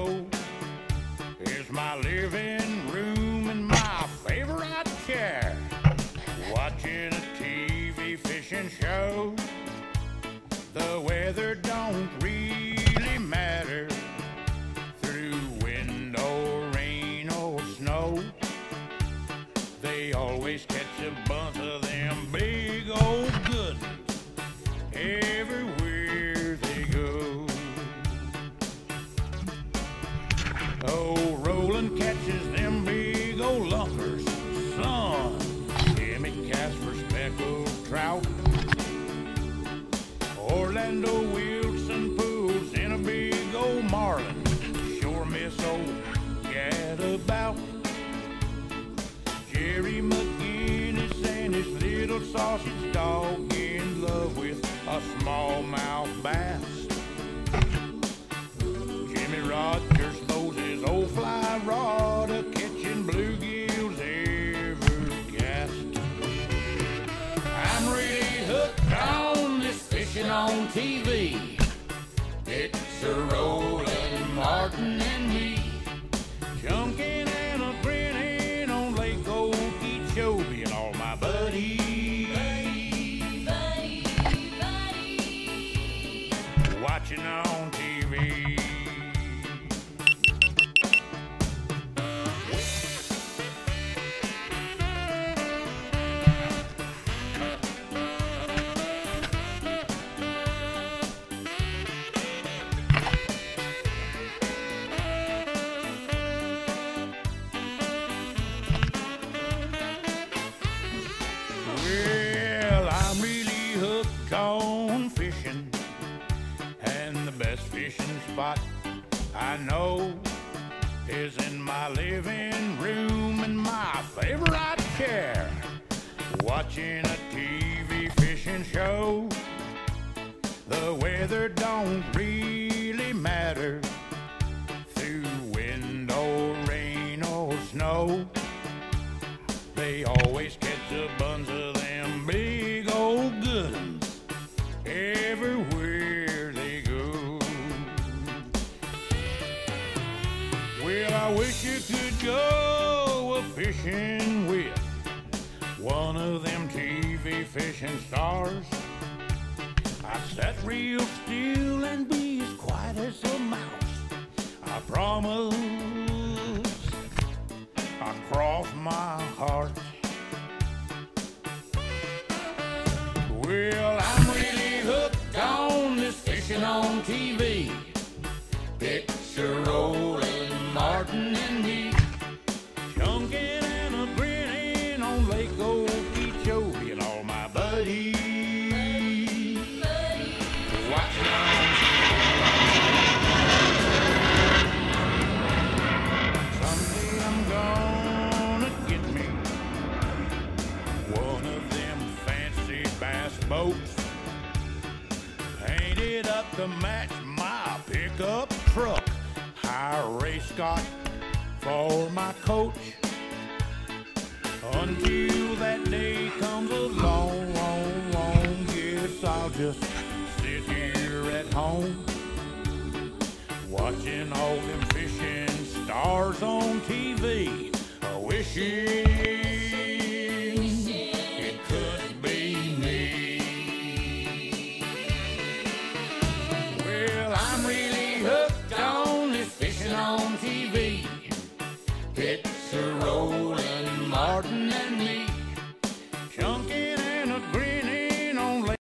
show is my living room and my favorite chair. Watching a TV fishing show. The weather don't really matter. Through wind or rain or snow, they always catch a bunch of them big old good everywhere they go. Oh, Roland catches them big old lumpers, son. Jimmy casts for speckled trout. Orlando Wilson pulls in a big old marlin. Sure miss old Gadabout. Jerry McGinnis and his little sausage dog in love with a smallmouth bass. Jimmy Rogers throws his old fly rod a catching bluegills ever cast. I'm really hooked on this fishing on TV. It's a Roland Martin and me, junking and a grinning on Lake Okeechobee and all my buddies. Watching on TV. Well, I'm really hooked on fishing, and the best fishing spot I know is in my living room in my favorite chair, watching a TV fishing show. The weather don't really matter, through wind or rain or snow. They always catch a bunch of them big old good ones everywhere they go. Well, I wish you could go a-fishing with one of them TV fishing stars. I sat real still and be as quiet as a mouse. I promise, I cross my heart. Well, I'm really hooked on this fishing on TV. Picture Roland Martin and me, junking and a grinning on Lake Okeechobee and all my buddies. Watching on someday I'm gonna get me one of them fancy bass boats, painted up to match my pickup truck. Hire Ray Scott for my coach. Until that day comes along, guess I'll just sit here at home, watching all them fishing stars on TV, wishing